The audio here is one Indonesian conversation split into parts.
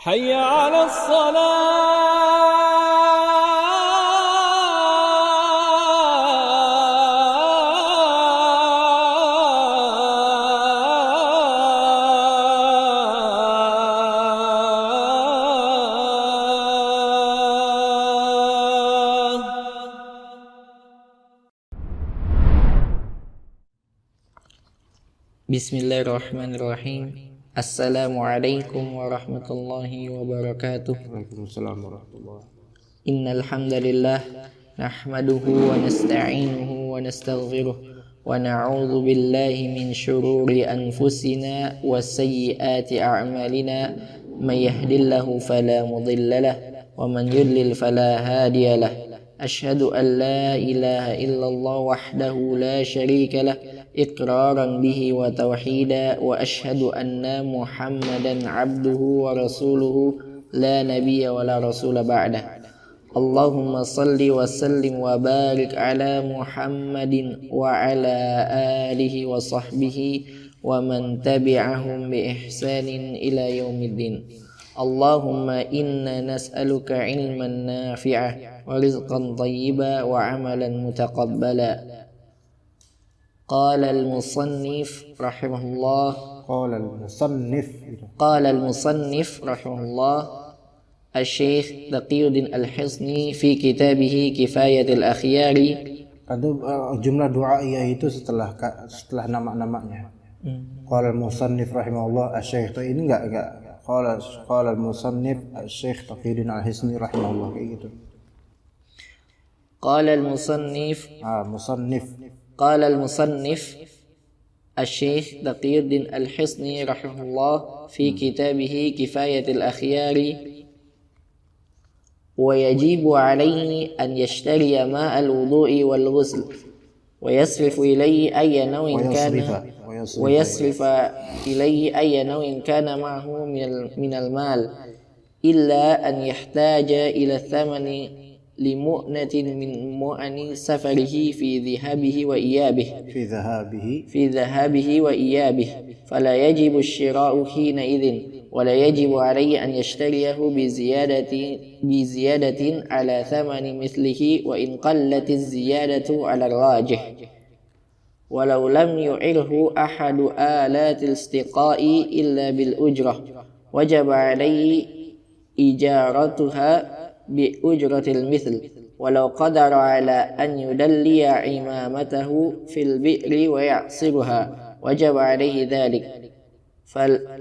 حي على Bismillahirrahmanirrahim. Assalamualaikum warahmatullahi wabarakatuh. Waalaikumsalam warahmatullahi. Innal hamdalillah nahmaduhu wa nasta'inuhu wa nastaghfiruh wa na'udzu billahi min shururi anfusina wa sayyiati a'malina. May yahdihillahu fala mudilla lahu wa man yudlil fala hadiya lahu. Asyhadu an la ilaha illallah wahdahu la syarika lah iqraran bihi wa tauhida wa asyhadu anna Muhammadan abduhu wa rasuluhu la nabiyya wa la rasula ba'dah. Allahumma salli wa sallim wa barik ala Muhammadin wa ala alihi wa sahbihi wa man tabi'ahum bi ihsanin ila yaumiddin. Allahumma inna nas'aluka ilman nafi'ah wa rizqan tayyiba wa amalan mutaqabbala. Qala al-musannif rahimahullah Qala al-musannif rahimahullah Asy-Syaikh Taqiyuddin Al-Hisni fi kitabih Kifayatul Akhyari. Ada jumlah doa itu setelah nama-namanya. Qala al-musannif rahimahullah Asy-Syaikh ini enggak qala al-musannif Asy-Syaikh Taqiyuddin Al-Hisni rahimahullah kayak gitu. Qala al-musannif Qala al-musannif Asy-Syaikh Taqiyuddin Al-Hisni rahimahullah fi kitabih Kifayatul Akhyari. ويجب عليه أن يشتري ماء الوضوء والغسل ويصرف إليه أي نوع كان معه من المال إلا أن يحتاج إلى الثمن لمؤنة من مؤن سفره في ذهابه وإيابه فلا يجب الشراء حينئذ ولا يجب عليه أن يشتريه بزيادة على ثمن مثله وإن قلت الزيادة على الراجح ولو لم يعره أحد آلات الاستقاء إلا بالأجرة وجب عليه إجارتها بأجرة المثل ولو قدر على أن يدلي عمامته في البئر ويعصرها وجب عليه ذلك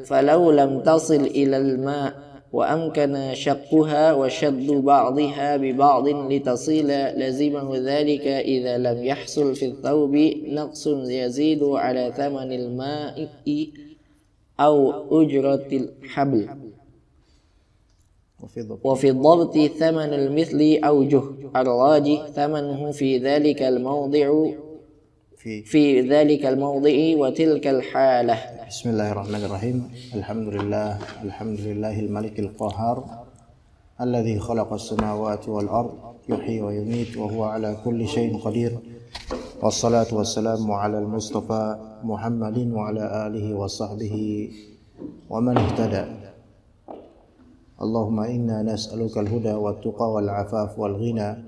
فلو لم تصل إلى الماء وأمكن شقها وشد بعضها ببعض لتصيل لزمه ذلك إذا لم يحصل في الثوب نقص يزيد على ثمن الماء أو أجرة الحبل وفي الضبط ثمن المثل أوجه الراجح ثمنه في ذلك الموضع وتلك الحالة. Bismillahirrahmanirrahim. Alhamdulillahil malikil qahhar alladzi khalaqas samawati wal ard yuhyi wa yumiit wa huwa ala kulli syai'in qadir. Wassalatu wassalamu ala al-mustafa Muhammadin wa ala alihi wa sahbihi wa man ihtada. Allahumma inna nas'aluka al-huda wat-tuqa wal-'afaf wal-ghina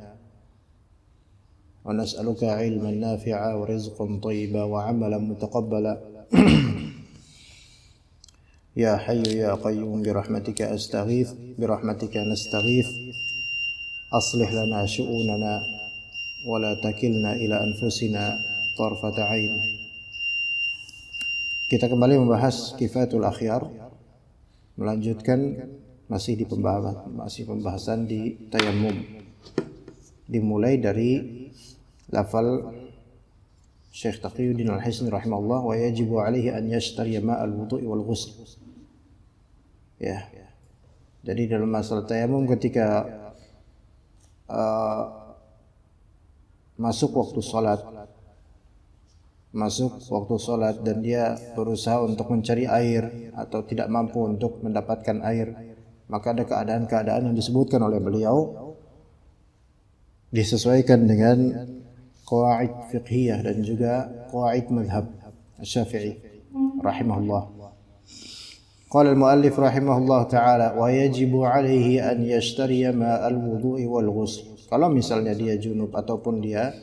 wa nas'aluka 'ilman nafi'a wa rizqan thayyiban wa 'amalan mutaqabbala. Ya Hayyu ya Qayyum birahmatika astaghith birahmatika nastaghith aslih lana syu'unana wa la takilna ila anfusina tarfata 'ain. Kita kembali membahas Kifayatul Akhyar, melanjutkan masih pembahasan di tayammum, dimulai dari lafal Syekh Taqiyuddin Al-Hisni rahimahullah wa yajibu alaihi an yashtariya ma'al wudu'i wal ghusl. Ya. Jadi dalam masalah tayamum ketika masuk waktu salat dan dia berusaha untuk mencari air atau tidak mampu untuk mendapatkan air, maka ada keadaan-keadaan yang disebutkan oleh beliau disesuaikan dengan qawaid fiqhiyah dan juga qawaid mazhab Asy-Syafi'i rahimahullah. Qala al-muallif rahimahullah ta'ala wa yajibu alaihi an yashtariya ma'al wudu'i wal ghusl. Kalau misalnya dia junub ataupun dia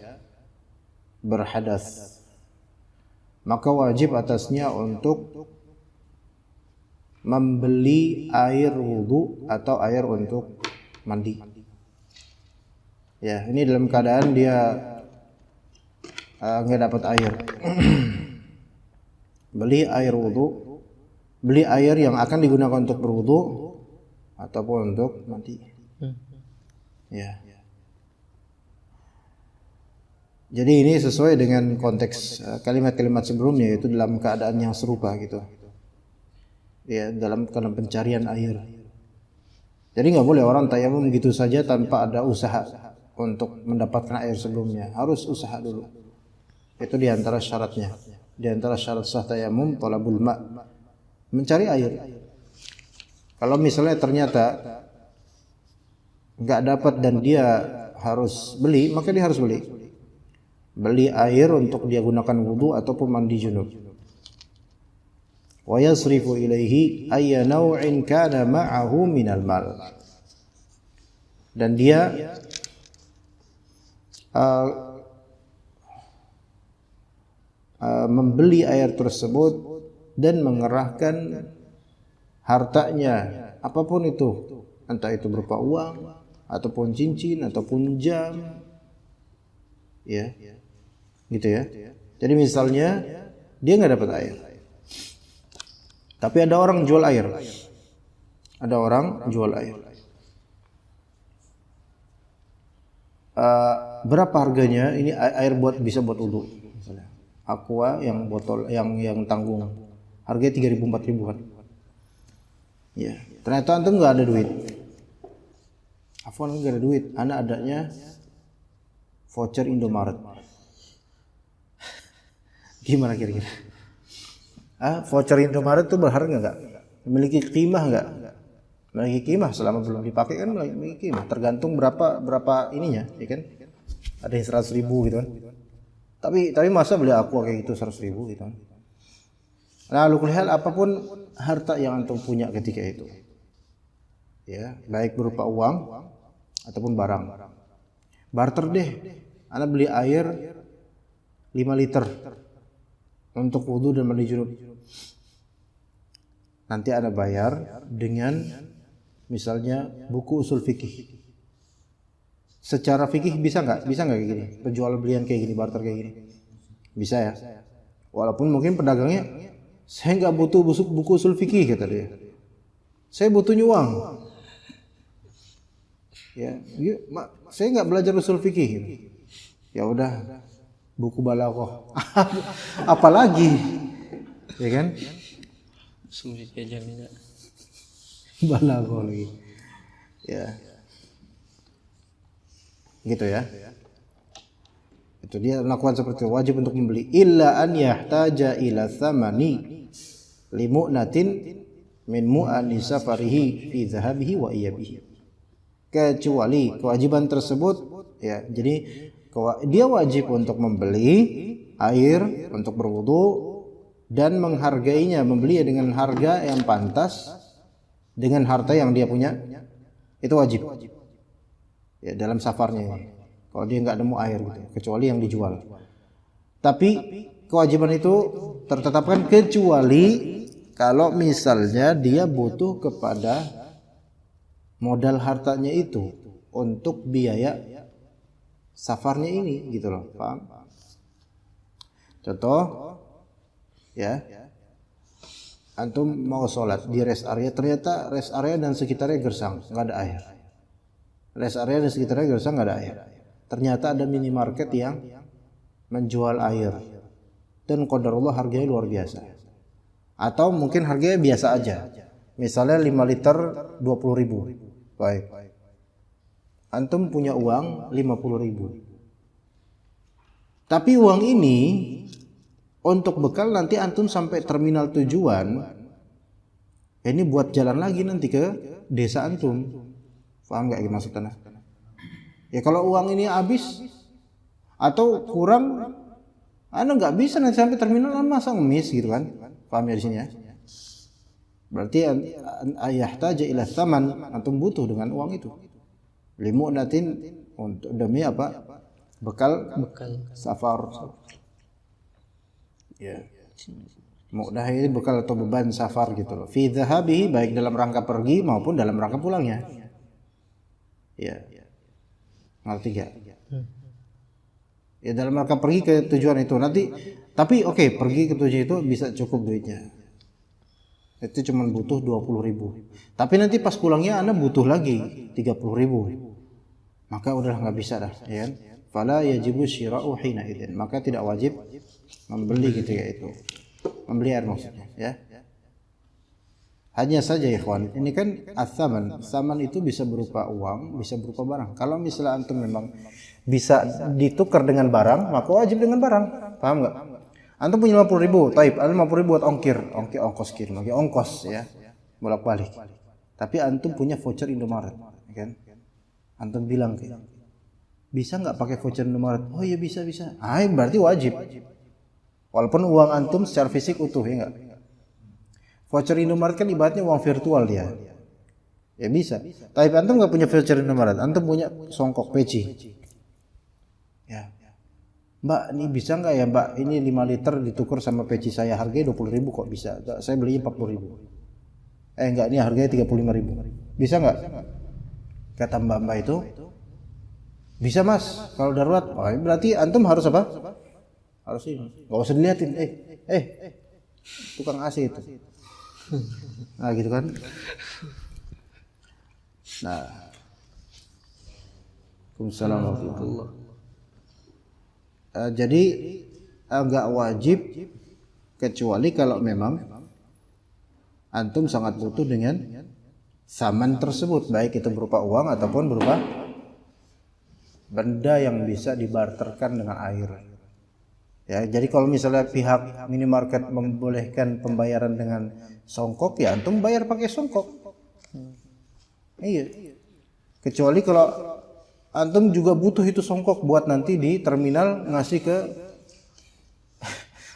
berhadas, maka wajib atasnya untuk membeli air wudu atau air untuk mandi. Ya, ini dalam keadaan dia nggak dapat air. Beli air wudu, beli air yang akan digunakan untuk berwudu ataupun untuk mandi. Ya. Jadi ini sesuai dengan konteks kalimat-kalimat sebelumnya, yaitu dalam keadaan yang serupa gitu. Ya, dalam pencarian air. Jadi nggak boleh orang tayamum gitu saja tanpa ada usaha untuk mendapatkan air sebelumnya. Harus usaha dulu. Itu di antara syaratnya. Di antara syarat sah tayamum talabul ma', mencari air. Kalau misalnya ternyata nggak dapat dan dia harus beli, maka dia harus beli air untuk dia gunakan wudu ataupun mandi junub. Wa yasrifu ilaihi ayya naw'in kana ma'ahu minal mal. Dan dia membeli air tersebut dan mengerahkan hartanya, apapun itu, entah itu berupa uang ataupun cincin ataupun jam, ya, gitu ya. Jadi misalnya dia nggak dapat air, tapi ada orang jual air, berapa harganya? Ini air bisa buat wudu, misalnya Aqua yang botol yang tanggung, harganya 3.000-4.000 kan? Ya, ternyata antum nggak ada duit. Afwan, nggak ada duit, anak adanya voucher Indomaret. Gimana kira-kira? Voucher Indomaret itu berharga nggak? Memiliki qimah nggak? Memiliki qimah selama belum dipakai kan memiliki qimah. Tergantung berapa ininya, ya kan? Ada yang 100.000 gitu kan? Tapi masa beli Aqua kayak gitu 100.000 gitu kan? Lalu kulihal apapun harta yang antum punya ketika itu, ya, baik berupa uang ataupun barang, barter deh. Ana beli air 5 liter untuk wudu dan mandi junub. Nanti Ana bayar dengan misalnya buku usul fikih. Secara fikih bisa nggak kayak gini? Penjual belian kayak gini, barter kayak gini, bisa ya? Walaupun mungkin pedagangnya, saya nggak butuh buku usul fikih kata dia. Saya butuhnya uang. Ya, saya nggak belajar usul fikih. Ya udah, buku balaghah. Apalagi, ya kan? Sulit aja tidak. Balaghah lagi. Ya. Gitu ya. Itu dia melakukan seperti itu, wajib untuk membeli illa an yahtaja ila thamani limu'natin min mu'ani safarihi fi dhahabihi wa iyabihi. Kecuali kewajiban tersebut, ya, jadi dia wajib untuk membeli air untuk berwudu dan menghargainya, membelinya dengan harga yang pantas dengan harta yang dia punya, itu wajib. Ya, dalam safarnya ini. Kalau dia nggak nemu air gitu, kecuali yang dijual. Tapi kewajiban itu tertetapkan kecuali kalau misalnya dia butuh kepada modal hartanya itu untuk biaya safarnya ini, gitu loh, paham? Contoh, ya, antum mau sholat di rest area, ternyata rest area dan sekitarnya gersang, nggak ada air. Rest area dan sekitarnya gersang, nggak ada air. Ternyata ada minimarket yang menjual air dan qadarullah harganya luar biasa. Atau mungkin harganya biasa aja. Misalnya 5 liter 20.000. Baik. Antum punya uang 50.000. Tapi uang ini untuk bekal nanti antum sampai terminal tujuan. Ini buat jalan lagi nanti ke desa antum. Paham nggak maksudnya? Ya kalau uang ini habis atau kurang, Anda nggak bisa nanti sampai terminal, masa ngemis gitu kan? Paham ya di sini ya? Berarti ayahtaja ila tsaman, antum butuh dengan uang itu. Limu'natin, untuk demi apa? Bekal safar. Ya. Mu'nah ini bekal atau beban safar gitu loh. Fi dhahabihi, baik dalam rangka pergi maupun dalam rangka pulangnya. Ya. Ngerti gak? Ya dalam rangka pergi ke tujuan itu nanti, tapi oke, pergi ke tujuan itu bisa cukup duitnya. Itu cuma butuh 20.000. Tapi nanti pas pulangnya Anda butuh lagi 30.000. Maka udah nggak bisa dah, ya kan? Fala yajibu syira'u hina idzin. Maka tidak wajib membeli ketika itu. Membeli air maksudnya, ya. Hanya saja ikhwan, ini kan as-saman. Saman itu bisa berupa uang, bisa berupa barang. Kalau misalnya antum memang bisa ditukar dengan barang, maka wajib dengan barang. Paham nggak? Antum punya 50.000, taib, ada 50.000 buat ongkos kirim, lagi ongkos ya, bolak-balik. Tapi antum punya voucher Indomaret, kan? Antum bilang kayak, bisa nggak pakai voucher Indomaret? Oh iya bisa. Berarti wajib. Walaupun uang antum secara fisik utuh, ya nggak? Voucher Indomaret kan ibaratnya uang virtual dia. Ya bisa. Tapi antum nggak punya voucher Indomaret, antum punya songkok peci. Ya. Mbak, ini bisa nggak ya Mbak? Ini 5 liter ditukar sama peci saya, harganya 20.000 kok bisa? Saya belinya 40.000. Enggak, ini harganya 35.000. Bisa nggak? Kata mbak-mbak itu, bisa mas, kalau darurat. Oh, berarti antum harus apa? Harus ini. Gak usah diliatin. Tukang AC itu. Nah gitu kan. Nah, Waalaikumsalam warahmatullahi. Jadi nggak wajib kecuali kalau memang antum sangat butuh dengan saman tersebut, baik itu berupa uang ataupun berupa benda yang bisa dibarterkan dengan air. Ya, jadi kalau misalnya pihak minimarket membolehkan pembayaran dengan songkok, ya antum bayar pakai songkok. Iya. Kecuali kalau antum juga butuh itu songkok buat nanti di terminal ngasih ke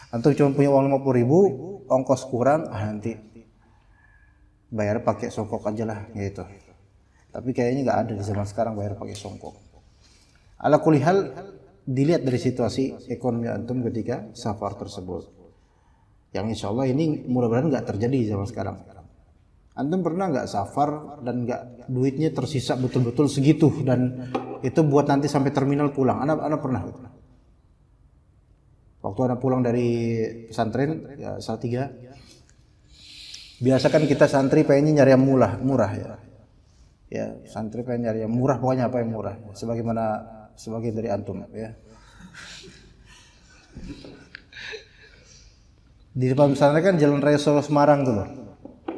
antum cuma punya uang 50.000, ongkos kurang, nanti bayar pakai songkok aja lah gitu. Tapi kayaknya nggak ada di zaman sekarang bayar pakai songkok. Ala kulli hal, dilihat dari situasi ekonomi antum ketika safar tersebut. Yang insya Allah ini mudah-mudahan nggak terjadi di zaman sekarang. Antum pernah nggak safar dan nggak duitnya tersisa betul-betul segitu dan itu buat nanti sampai terminal pulang? Anak pernah gitu. Waktu anak pulang dari pesantren ya, Salatiga, biasa kan kita santri pengennya nyari yang murah ya. Ya, santri pengen nyari yang murah, pokoknya apa yang murah. Sebagaimana sebagian dari antum ya. Di depan pesantren kan Jalan Raya Solo Semarang tuh loh.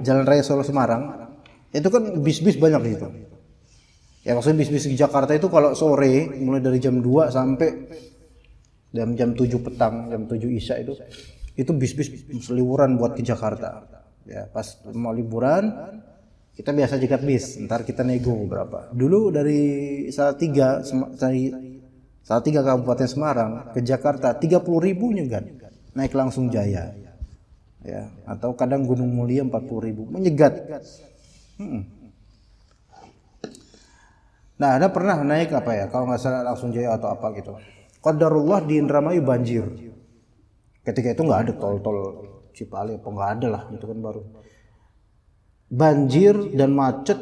Jalan Raya Solo Semarang itu kan bis-bis banyak gitu. Ya maksudnya bis-bis di Jakarta itu kalau sore mulai dari jam 2 sampai jam 7 petang, jam 7 Isya itu bis-bis liburan buat ke Jakarta. Ya, pas mau liburan kita biasa jegat bis, ntar kita nego berapa. Dulu dari Salatiga Kabupaten Semarang ke Jakarta 30.000 nyegat, naik langsung Jaya. Ya, atau kadang Gunung Mulia 40.000 menyegat. Nah, ada pernah naik apa ya? Kalau nggak salah langsung Jaya atau apa gitu. Qadarullah di Indramayu banjir. Ketika itu nggak ada tol Cipali apa nggak ada lah, itu kan baru. Banjir dan macet.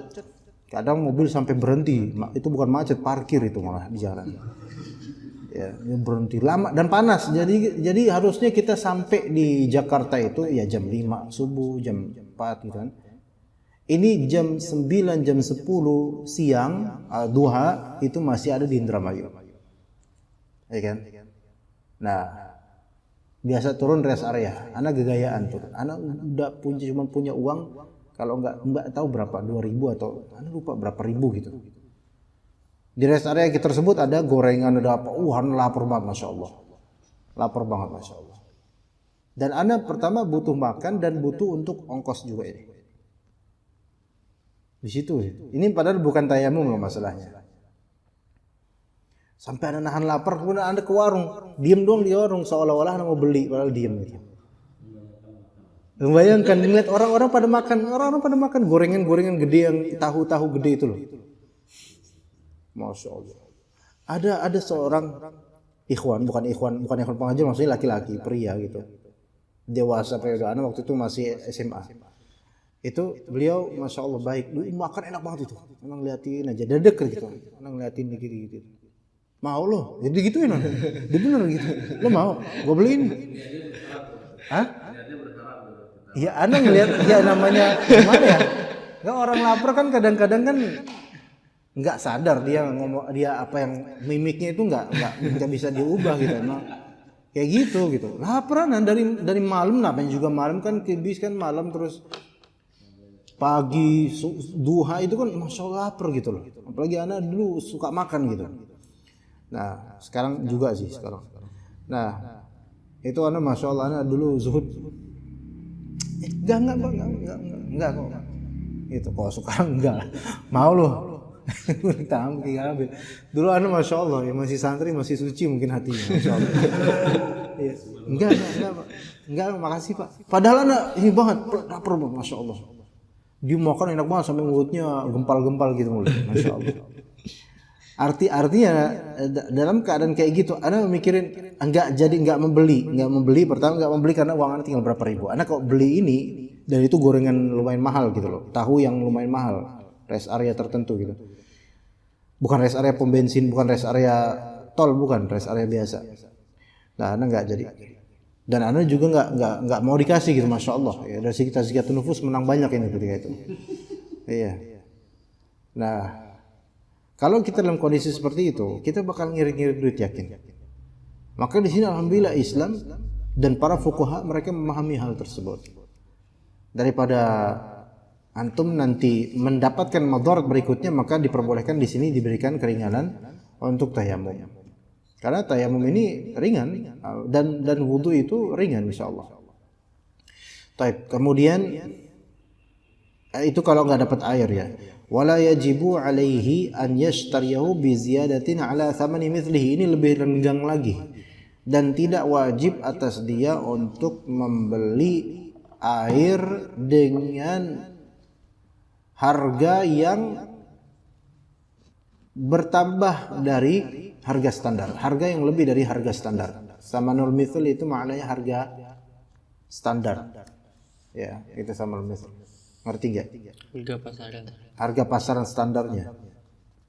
Kadang mobil sampai berhenti. Itu bukan macet, parkir itu malah di jalan. Ya, berhenti lama dan panas. Jadi harusnya kita sampai di Jakarta itu ya jam 5 subuh, jam 4 gitu kan. Ini jam 9, jam 10 siang, duha itu masih ada di Indramayu. Ya kan? Nah, biasa turun rest area. Anak gegayaan turun. Anak udah cuma punya uang kalau enggak tahu berapa, 2.000 atau anak lupa berapa ribu gitu. Di rest area tersebut ada gorengan, ada apa? Lapar banget, masya Allah. Lapar banget, masya Allah. Dan anda pertama butuh makan dan butuh untuk ongkos juga ini. Di situ. Ini padahal bukan tayamum loh masalahnya. Sampai anda nahan lapar, kemudian anda ke warung, diem doang di warung seolah-olah anda mau beli, padahal diem gitu. Bayangkan lihat orang-orang pada makan gorengan-gorengan gede yang tahu-tahu gede itu loh. Masya Allah. Ada seorang ikhwan pengajar, maksudnya laki-laki, pria gitu. Dewasa periode anak waktu itu masih SMA. Itu beliau Masya Allah baik, makan enak banget itu. Emang liatin aja, dedek gitu. Emang liatin gitu. Mau lo, jadi gituin lo. Dia bener gitu. Lo mau? Gue beliin. Hah? Iya, anak ngeliat, ya namanya gimana ya? Nggak, orang lapar kan kadang-kadang kan nggak sadar dia ngomong, dia apa yang mimiknya itu nggak bisa diubah gitu. Emang kayak gitu. Laparan dari malam, namanya juga malam kan, kibis kan malam terus pagi duha itu kan Masya Allah lapar gitu loh. Apalagi anak dulu suka makan gitu. Nah sekarang juga sih sekarang. Nah itu anak Masya Allah anak dulu zuhud. Enggak kok. Itu kok sekarang enggak. Mau loh. Tahu ambil. Dulu anak Masya Allah ya masih santri, masih suci mungkin hatinya Masya Allah. Ya. Enggak, makasih Pak. Padahal anak ini banget lapar banget Masya Allah. Dia makan enak banget sampai mulutnya gempal-gempal gitu mulut, Masya Allah. Artinya dalam keadaan kayak gitu, anak mikirin nggak membeli. Pertama nggak membeli karena uang anak tinggal berapa ribu. Anak kok beli ini dan itu gorengan lumayan mahal gitu loh, tahu yang lumayan mahal, rest area tertentu gitu. Bukan rest area pom bensin, bukan rest area tol, bukan rest area biasa. Nah, anak nggak jadi. Dan anak juga nggak mau dikasih gitu, Masya Allah. Ya, dari segi tazkiyatun nufus menang banyak ini ketika itu. Iya. Nah, kalau kita dalam kondisi seperti itu, kita bakal ngirit-ngirit duit, yakin. Maka di sini alhamdulillah Islam dan para fuqaha mereka memahami hal tersebut. Daripada antum nanti mendapatkan madarat berikutnya, maka diperbolehkan di sini diberikan keringanan untuk tayamum. Karena tayamum ini ringan dan wudu itu ringan insyaallah. Baik, kemudian itu kalau nggak dapat air ya. Wala yajibu alaihi an yashtariyahu bi ziyadatin ala thamani mithlihi. Ini lebih renggang lagi. Dan tidak wajib atas dia untuk membeli air dengan harga yang bertambah dari harga standar, harga yang lebih dari harga standar. Samanul mithl itu maknanya harga standar. Ya, itu samanul mithl. Ngerti enggak? Harga pasaran. Harga pasaran standarnya.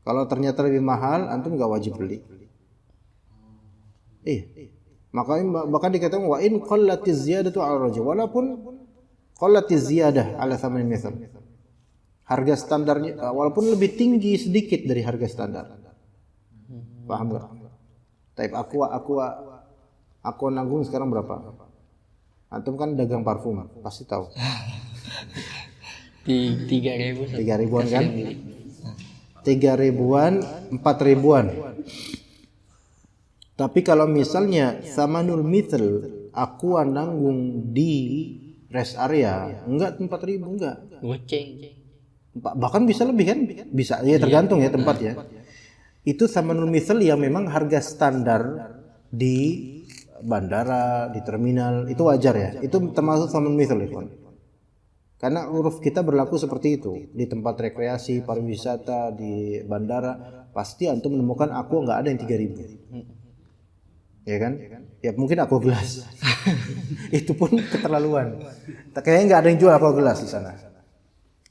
Kalau ternyata lebih mahal, antum enggak wajib beli. Makanya bahkan dikatakan wa in qallatiz ziyadatu 'ala rajul, walaupun qallatiz ziyadah 'ala thamanil mithl. Harga standarnya walaupun lebih tinggi sedikit dari harga standar. Paham enggak? Type aqua nanggung sekarang berapa? Antum kan dagang parfum, pasti tahu. Di 3.000. 3.000-an kan? 3.000-an, 4.000-an. Tapi kalau misalnya samanul mithl aqua nanggung di rest area, enggak 4.000 enggak. Goceng. Bahkan bisa lebih kan? Bisa, ya tergantung ya tempat ya. Itu samanul mithl yang memang harga standar di bandara, di terminal, itu wajar ya. Itu termasuk samanul mithl ya, kawan. Karena uruf kita berlaku seperti itu. Di tempat rekreasi, pariwisata, di bandara, pasti antum menemukan aqua nggak ada yang 3.000. Ya kan? Ya mungkin aqua gelas. Itu pun keterlaluan. Kayaknya nggak ada yang jual aqua gelas di sana.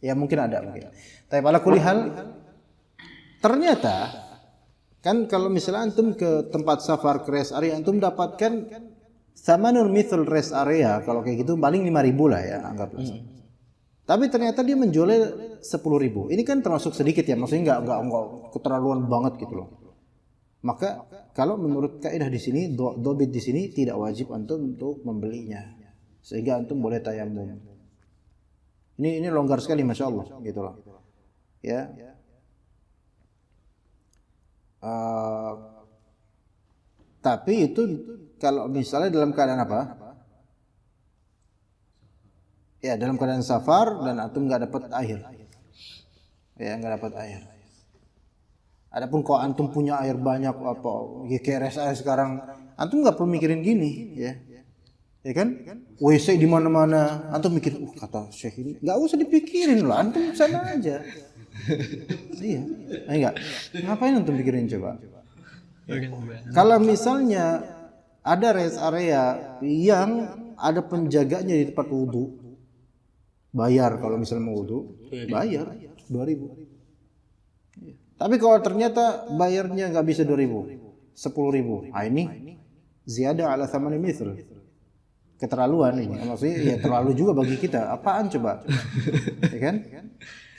Ya mungkin ada mungkin. Tapi pada kulihal ternyata kan kalau misalnya antum ke tempat safar ke rest area, antum dapatkan samanul mithl rest area kalau kayak gitu paling 5.000 lah ya anggaplah. Tapi ternyata dia menjualnya 10.000. Ini kan termasuk sedikit ya, maksudnya enggak keterlaluan banget gitu loh. Maka kalau menurut kaidah di sini, dobit di sini tidak wajib antum untuk membelinya. Sehingga antum boleh tayamum. Ini longgar sekali Masya Allah gitu loh. Ya. Tapi itu kalau misalnya dalam keadaan apa? Ya dalam keadaan safar dan antum nggak dapat air. Ya nggak dapat air. Adapun kalau antum punya air banyak apa, ya kayak rest area sekarang, antum nggak perlu mikirin gini, ya. Ya kan? WC di mana-mana. Antum mikir, kata Syekh ini enggak usah dipikirin lah, antum sana aja. Iya. Enggak. Ngapain antum pikirin coba? Kalau misalnya ada rest area yang ada penjaganya di tempat wudu, bayar. Kalau misalnya mau wudu, bayar 2.000. Tapi kalau ternyata bayarnya nggak bisa 2.000, 10.000, nah ini ziyadah ala thamani mithl, keterlaluan ini. Maksudnya ya terlalu juga bagi kita. Apaan coba? Ya kan?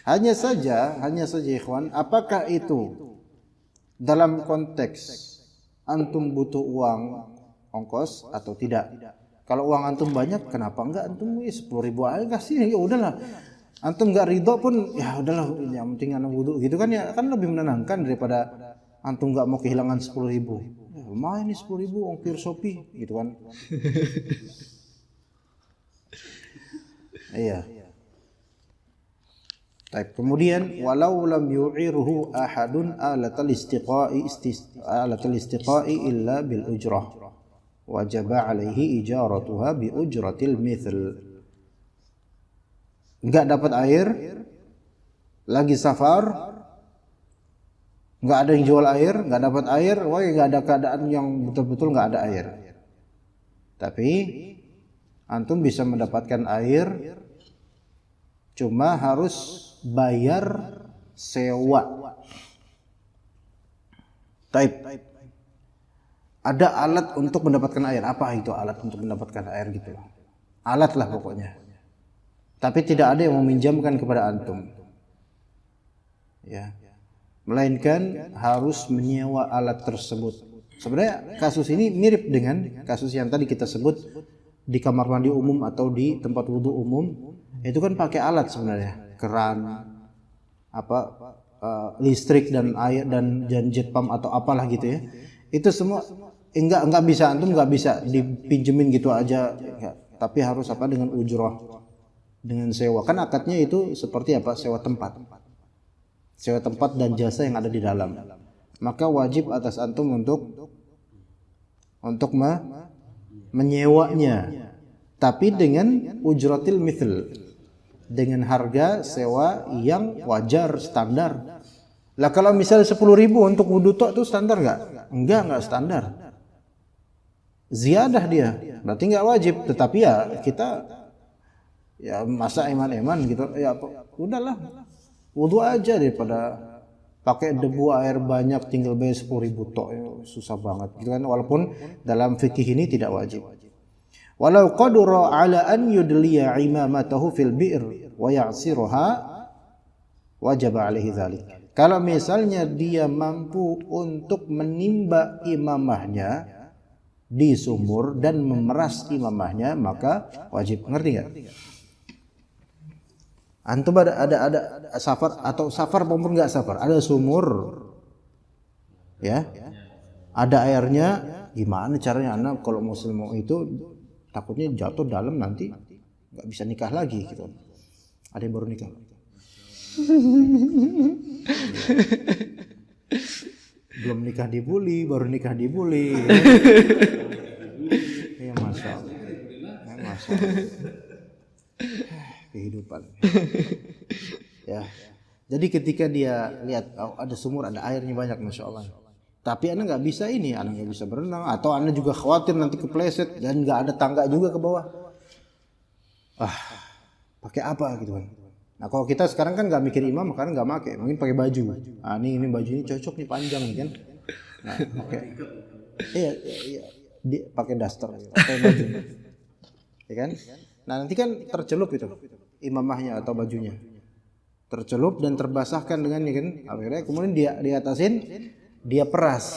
Hanya saja ikhwan, apakah itu dalam konteks antum butuh uang ongkos atau tidak? Kalau uang antum banyak, kenapa enggak antum 10.000 aja kasih, ya udahlah. Antum enggak ridho pun ya udahlah, yang penting anu wudu gitu kan, ya kan lebih menenangkan daripada antum enggak mau kehilangan 10.000. Ya, lumayan nih 10.000 ongkir Shopee gitu kan. Iya. Baik, kemudian walau lam yu'irhu ahadun alatal istiqa'i illa bil ujrah wajaba alaihi ijaratuha bi ujratil mithl. Enggak dapat air, lagi safar, enggak ada yang jual air, enggak dapat air, wah enggak ada keadaan yang betul-betul enggak ada air. Tapi antum bisa mendapatkan air, cuma harus bayar sewa. Taib. Ada alat untuk mendapatkan air. Apa itu alat untuk mendapatkan air gitu? Alat lah pokoknya. Tapi tidak ada yang meminjamkan kepada antum. Ya. Melainkan harus menyewa alat tersebut. Sebenarnya kasus ini mirip dengan kasus yang tadi kita sebut di kamar mandi umum atau di tempat wudhu umum. Itu kan pakai alat sebenarnya, keran, listrik dan air dan jet pump atau apalah gitu ya. Itu semua enggak bisa, antum enggak bisa dipinjemin gitu aja, enggak. Tapi harus dengan ujrah, dengan sewa. Kan akadnya itu seperti sewa tempat. Sewa tempat dan jasa yang ada di dalam. Maka wajib atas antum untuk menyewanya. Tapi dengan ujratil mithl, dengan harga sewa yang wajar, standar. Lah kalau misalnya 10.000 untuk wudu tok itu standar enggak? Enggak standar. Ziyadah dia, berarti enggak wajib. Tetapi ya kita ya masa eman-eman gitu, ya udahlah wudu aja daripada pakai debu air banyak tinggal bayar 10.000 tok, ya, susah banget gitu kan. Walaupun dalam fikih ini tidak wajib. Walau qadara ala an yudliya imamatahu fil bi'r wa ya'siruha wajaba alaihi dzalik. Kalau misalnya dia mampu untuk menimba imamahnya di sumur dan memeras imamahnya, maka wajib. Ngerti enggak? Antum ada safar atau safar maupun enggak safar, ada sumur. Ya. Ada airnya, gimana caranya anak kalau muslim mau itu takutnya jatuh dalam nanti nggak bisa nikah lagi gitu. Ada yang baru nikah. Belum nikah dibully, baru nikah dibully. Ya masya Allah. Ya, masya Allah. Kehidupan. Ya. Jadi ketika dia lihat ada sumur, ada airnya banyak, masya Allah. Tapi Anda nggak bisa Anda nggak bisa berenang, atau Anda juga khawatir nanti kepleset dan nggak ada tangga juga ke bawah. Pakai apa gitu kan? Nah kalau kita sekarang kan nggak mikir imam, karena nggak pakai, mungkin pakai baju. Ini baju ini cocok nih, panjang nih kan? Nah pakai, iya, pakai daster, pakai baju, ya kan? Nah nanti kan tercelup itu imamahnya atau bajunya, tercelup dan terbasahkan dengan ini kan? Akhirnya kemudian dia diatasin. Dia peras,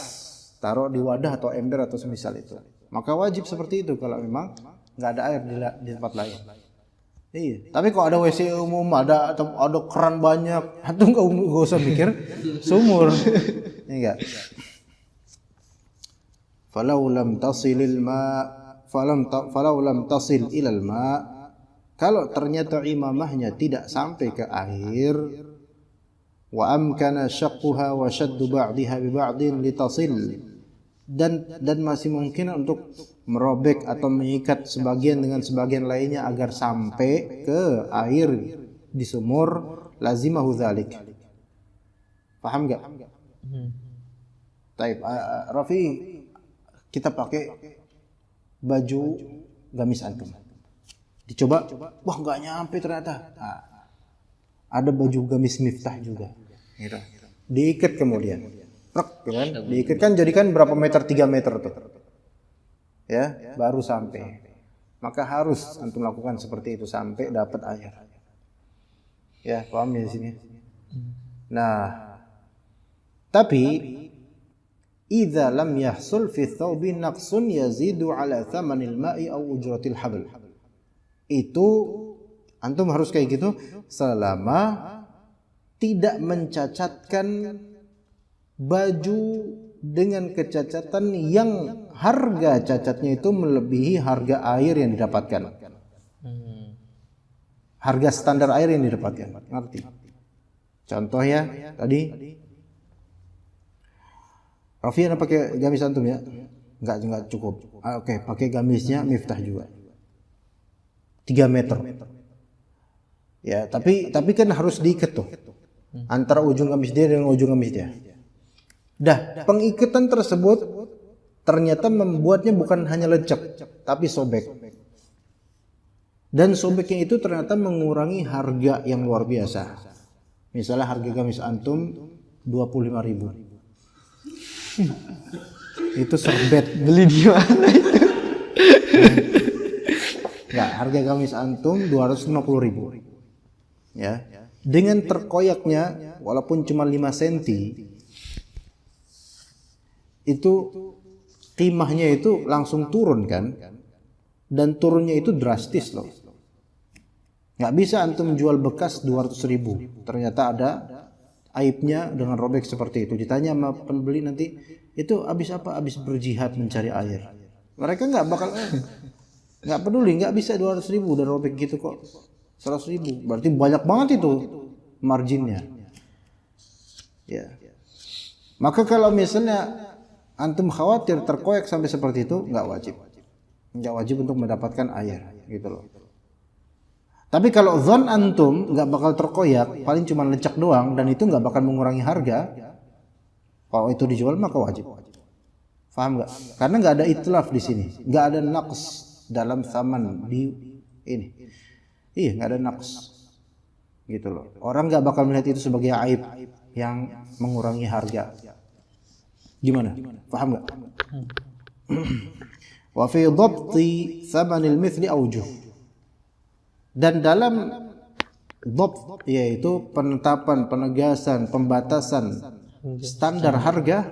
taruh di wadah atau ember atau semisal itu. Maka wajib seperti itu kalau memang nggak ada air di tempat lain. Iya. Tapi kalau ada WC umum, ada keran banyak, antum nggak usah mikir sumur. Enggak. Falau lam tasil ilal ma, kalau ternyata imamahnya tidak sampai ke air, wa amkana syaqquha wa shaddu ba'dihha bi ba'din litasil, dan masih mungkin untuk merobek atau mengikat sebagian dengan sebagian lainnya agar sampai ke air di sumur, lazimahu dzalik. Paham enggak? Taib, Rafi, kita pakai baju gamis antum. Dicoba, wah nggak nyampe ternyata. Nah, ada baju gamis Miftah juga. Gitu. Diikat kemudian. Kan? Diikat kan jadikan berapa meter? 3 meter tuh. Ya, baru sampai. Maka harus antum lakukan seperti itu sampai dapat air. Ya, paham ya di sini? Nah, tapi idza lam yahsul fi thawbi naqsun yazidu ala thamanil ma'i aw ujratil habl. Itu antum harus kayak gitu selama tidak mencacatkan baju dengan kecacatan yang harga cacatnya itu melebihi harga air yang didapatkan. Harga standar air yang didapatkan. Ngerti? Contoh ya, tadi Rafiana pakai gamis antum ya? Enggak cukup. Oke, pakai gamisnya Miftah juga. 3 meter. Ya, tapi kan harus diikat tuh. Antara ujung gamis dia dengan ujung gamis dia. Dah, pengikatan tersebut ternyata membuatnya bukan hanya lecek, tapi sobek. Dan sobeknya itu ternyata mengurangi harga yang luar biasa. Misalnya harga gamis antum 25.000. Itu serbet. Beli di mana itu? Enggak, harga gamis antum 250.000. Ya. Dengan terkoyaknya walaupun cuma 5 cm itu qimahnya itu langsung turun kan? Dan turunnya itu drastis loh. Nggak bisa antum jual bekas 200.000. Ternyata ada aibnya dengan robek seperti itu. Ditanya sama pembeli nanti, itu habis apa? Habis berjihad mencari air. Mereka nggak peduli, nggak bisa 200.000 dan robek gitu kok. 100.000. Berarti banyak banget itu marginnya. Ya. Maka kalau misalnya antum khawatir terkoyak sampai seperti itu, nggak wajib untuk mendapatkan air, gitu loh. Tapi kalau zon antum nggak bakal terkoyak, paling cuma lecek doang, dan itu nggak bakal mengurangi harga, kalau itu dijual maka wajib. Paham nggak? Karena nggak ada itlaf di sini, nggak ada naqs dalam thaman di ini. Iya, nggak ada naqs, gitu loh. Orang nggak bakal melihat itu sebagai aib yang mengurangi harga. Gimana? Paham nggak? Wa fi dhabti thamanil mithli awjuh. Dan dalam dhabt yaitu penetapan, penegasan, pembatasan standar harga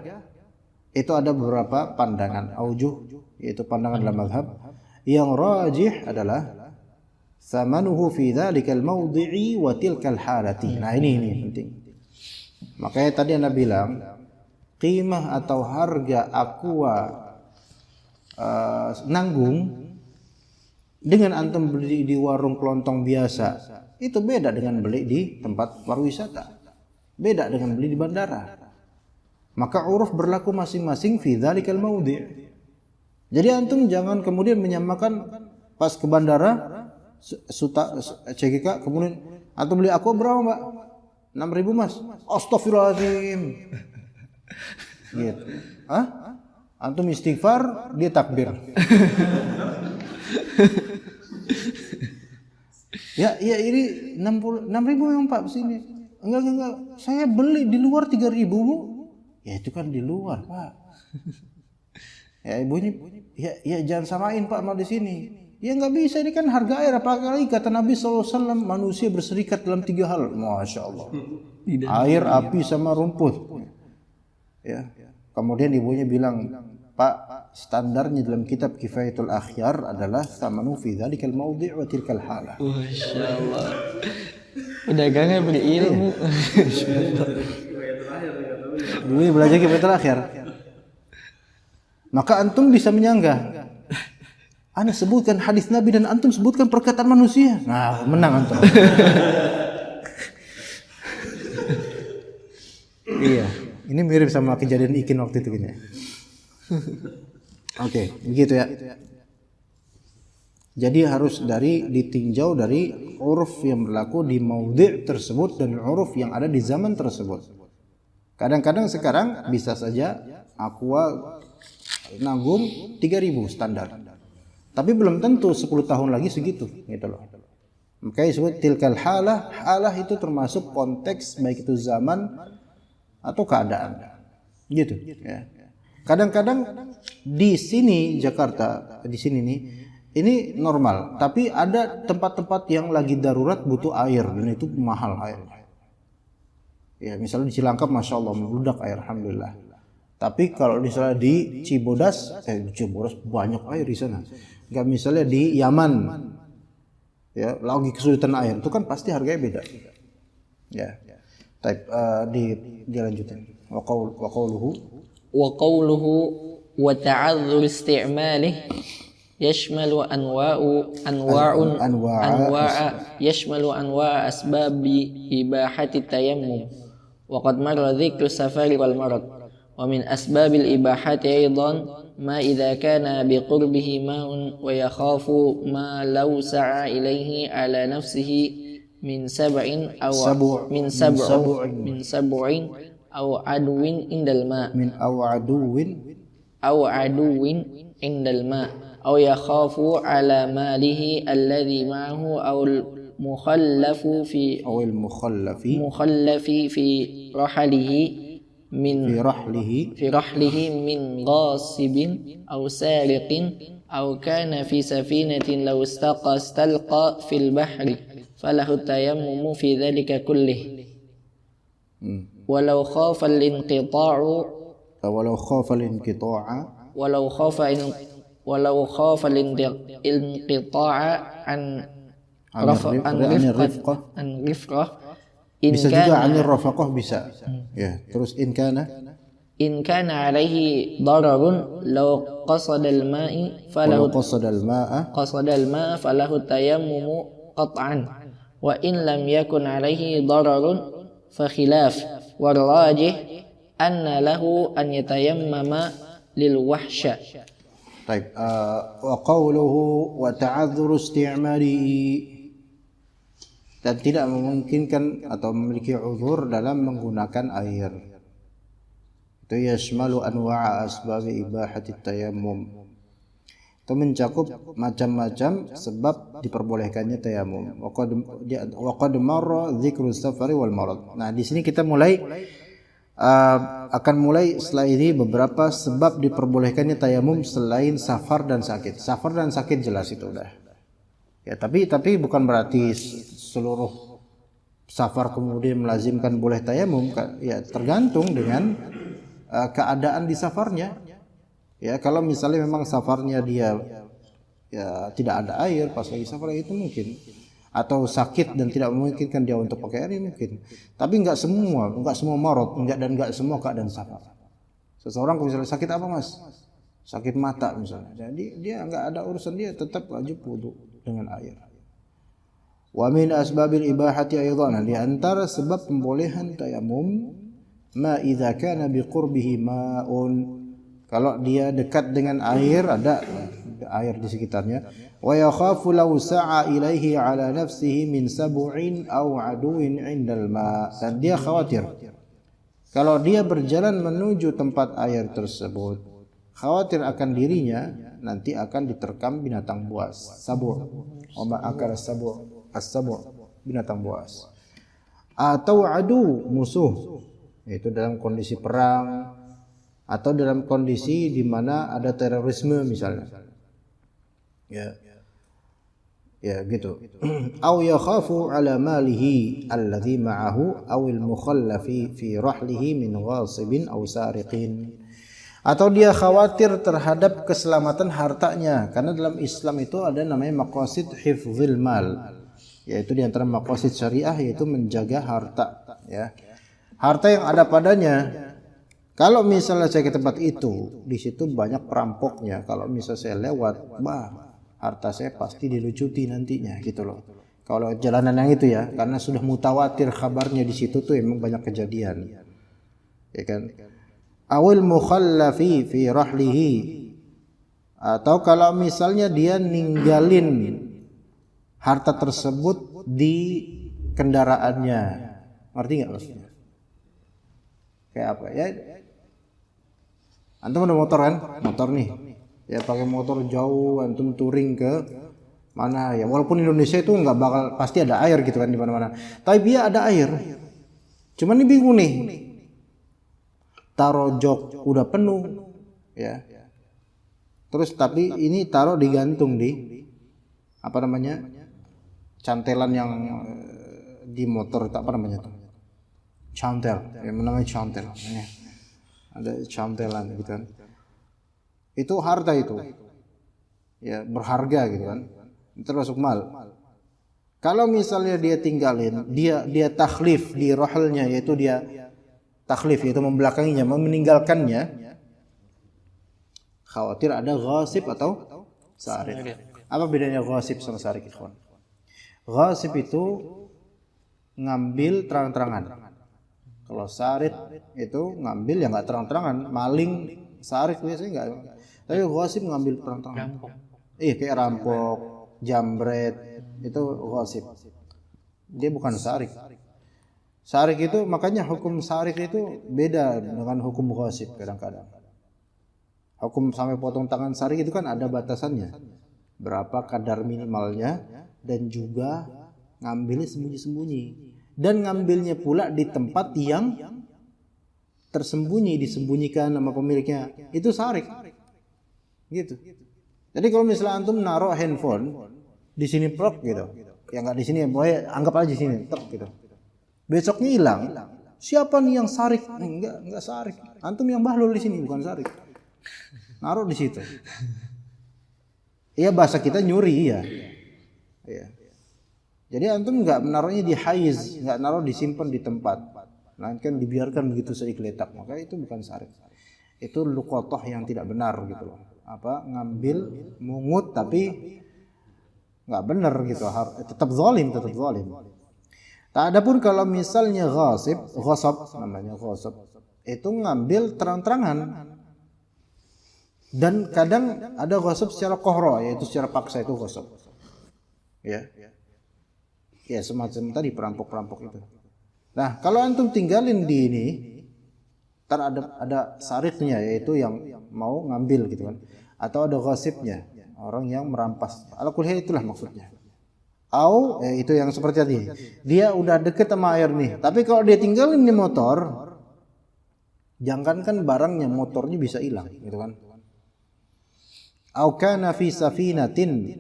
itu ada beberapa pandangan aujuh, yaitu pandangan dalam mazhab. Yang rajih adalah thamanuhu fi dzalikal mawdi'i wa tilkal halati. Nah ini penting. Makanya tadi Anda bilang qimah atau harga aqua nanggung dengan antum beli di warung kelontong biasa itu beda dengan beli di tempat pariwisata, beda dengan beli di bandara. Maka uruf berlaku masing-masing fi dzalikal mawdi'. Jadi antum jangan kemudian menyamakan pas ke bandara CGK kemudian antum beli aqua berapa Mbak? 6.000 Mas. Astagfirullahaladzim. Gitu. Hah? Antum istighfar, dia takbir. Ya ini 6.000 memang Pak sini. Enggak. Saya beli di luar 3.000 Bu. Ya itu kan di luar Pak. Ya ibunya, ya jangan samain Pak sama di sini. Ya nggak bisa, ini kan harga air. Apalagi kata Nabi SAW, manusia berserikat dalam 3 hal. Masya Allah. Air, api, sama rumput. Ya. Kemudian ibunya bilang, Pak, standarnya dalam kitab Kifayatul Akhyar adalah thamanu fi dzalikal mawdi' wa tilkal halah. Masya Allah. Pedagangnya berilmu. Ibunya belajar Kifayatul Akhyar. Maka antum bisa menyanggah. Ana sebutkan hadis Nabi dan antum sebutkan perkataan manusia. Nah, menang antum. Iya, ini mirip sama kejadian Ikin waktu itu gini. Oke, begitu ya. Jadi harus ditinjau dari uruf yang berlaku di maudhi' tersebut dan uruf yang ada di zaman tersebut. Kadang-kadang sekarang bisa saja Aqua nanggung 3.000 standar. Tapi belum tentu 10 tahun lagi segitu, gitu loh. Makanya disebut tilkal halah. Halah itu termasuk konteks baik itu zaman atau keadaan. Gitu, ya. Kadang-kadang di sini Jakarta, di sini nih, ini normal, tapi ada tempat-tempat yang lagi darurat butuh air dan itu mahal airnya. Ya, misalnya di Cilangkap, masya Allah membludak air, alhamdulillah. Tapi kalau misalnya di Cibodas banyak air di sana. Enggak, misalnya di Yaman, ya lagi kesulitan air, itu kan pasti harganya beda. Ya, dilanjutin. Wa qawluhu wa ta'adzur isti'malih يشمل أنواع يشمل أنواع أسباب إباحة التيمم وقد مر ذكر السفر والمرض ومن أسباب الإباحة أيضا ما إذا كان بقربه ماء ويخاف ما لو سعى إليه على نفسه من سبع أو عدو عند الماء عند الماء أو يخاف على ماله الذي معه أو المخلف في رحله من غاصب أو سارق أو كان في سفينة لو استلقى في البحر فله التيمم في ذلك كله ولو خاف الانقطاع عن رفقة bisa juga anir rafaqah bisa. Ya, terus in kana alaihi dararun law qasada al-ma'a falahu tayammumu qat'an wa in lam yakun alaihi dararun fa khilaf wal rajih anna lahu an yatayammama lil wahsya. Baik, wa qawluhu wa ta'adzur isti'mali, dan tidak memungkinkan atau memiliki uzur dalam menggunakan air. Itu yashmalu anwa'a asbabi ibahati tayammum. Itu mencakup macam-macam sebab diperbolehkannya tayamum. Wa qad marra dzikru safari wal marad. Nah, di sini kita akan mulai setelah ini beberapa sebab diperbolehkannya tayamum selain safar dan sakit. Safar dan sakit jelas itu udah. Ya, tapi bukan berarti seluruh safar kemudian melazimkan boleh tayamum. Ya, tergantung dengan keadaan di safarnya. Ya, kalau misalnya memang safarnya dia ya tidak ada air pas lagi safar, itu mungkin. Atau sakit dan tidak memungkinkan dia untuk pakai air, mungkin. Tapi enggak semua marad, enggak semua keadaan safar. Seseorang misalnya sakit apa, Mas? Sakit mata misalnya. Jadi dia enggak ada urusan, dia tetap wajib wudu dengan air. Wa min asbabil ibahati aidan, di antara sebab pembolehan tayamum, ma idza kana biqurbihi ma'un, kalau dia dekat dengan air, ada air di sekitarnya. Wa yakhafu law sa'a ilaihi ala nafsihi min sab'in aw aduwin 'indal ma', dan dia khawatir kalau dia berjalan menuju tempat air tersebut, khawatir akan dirinya nanti akan diterkam binatang buas, sabu', wa ma akala sabu', as-sabu', binatang buas, atau adu, musuh, yaitu dalam kondisi perang atau dalam kondisi di mana ada terorisme misalnya. Ya gitu. Au yakhafu ala malihi alladhi ma'ahu aw al-mukhallafi fi rahlihi min ghasibin aw sariqin. Atau dia khawatir terhadap keselamatan hartanya, karena dalam Islam itu ada namanya maqasid hifdzil mal, yaitu di antara maqasid syariah yaitu menjaga harta, ya. Harta yang ada padanya. Kalau misalnya saya ke tempat itu, di situ banyak perampoknya. Kalau misalnya saya lewat, harta saya pasti dilucuti nantinya, gitu loh. Kalau jalanan yang itu ya, karena sudah mutawatir kabarnya di situ tuh emang banyak kejadian, ya kan. awil mukhallafi fi rahlihi, atau kalau misalnya dia ninggalin harta tersebut di kendaraannya. Ngerti nggak maksudnya? Kayak apa ya? Antum ada motor kan? Motor nih. Ya pakai motor jauh, antum touring ke mana ya? Walaupun Indonesia itu nggak bakal pasti ada air gitu kan di mana-mana. Tapi dia ada air. Cuman ini bingung nih. Taruh jok udah penuh, ya. Terus tapi ini taruh digantung di apa namanya? Cantelan yang di motor, apa namanya tuh? Cantel, yang namanya cantel. Ya. Ada cantelan gitu kan. Itu harta itu. Ya, berharga gitu kan. Termasuk mal. Kalau misalnya dia tinggalin, dia takhlif di rohlnya, yaitu dia takhlif, yaitu membelakanginya, meninggalkannya, khawatir ada ghasib atau sarik. Apa bedanya ghasib sama sarik, ikhwan? Ghasib itu ngambil terang-terangan. Kalau sarik itu ngambil ya nggak terang-terangan, maling, sarik biasanya nggak. Tapi ghasib ngambil terang-terangan. Iya, kayak rampok, jambret, itu ghasib. Dia bukan sarik. Sarik itu makanya hukum sarik itu beda dengan hukum ghasib kadang-kadang. Hukum sampai potong tangan sarik itu kan ada batasannya. Berapa kadar minimalnya, dan juga ngambilnya sembunyi-sembunyi. Dan ngambilnya pula di tempat yang tersembunyi, disembunyikan sama pemiliknya. Itu sarik. Gitu. Jadi kalau misalnya antum naruh handphone di sini plug gitu. Ya enggak di sini, boleh anggap aja di sini, plug gitu. Besoknya hilang. Siapa nih yang sarik? Enggak sarik. Antum yang bahlul di sini, bukan sarik. Naruh di situ. Iya, bahasa kita nyuri ya. Iya. Jadi antum nggak menaruhnya di haiz, nggak naruh disimpan di tempat, melainkan dibiarkan begitu saja geletak. Maka itu bukan sarik. Itu luqatah yang tidak benar gitu loh. Apa ngambil mungut tapi nggak benar gitu. Tetap zalim. Tak ada pun kalau misalnya ghasab namanya ghasab, itu ngambil terang-terangan. Dan kadang ada ghasab secara kohro, yaitu secara paksa, itu ghasab. Ya semacam tadi perampok-perampok itu. Nah, kalau antum tinggalin di ini, ntar ada sariknya, yaitu yang mau ngambil gitu kan. Atau ada ghasibnya, orang yang merampas. Ala-kulli itulah maksudnya. Itu yang seperti tadi. Dia udah deket sama air nih, tapi kalau dia tinggalin di motor, jangankan barangnya, motornya bisa hilang gitu kan. Au kana fi safinatin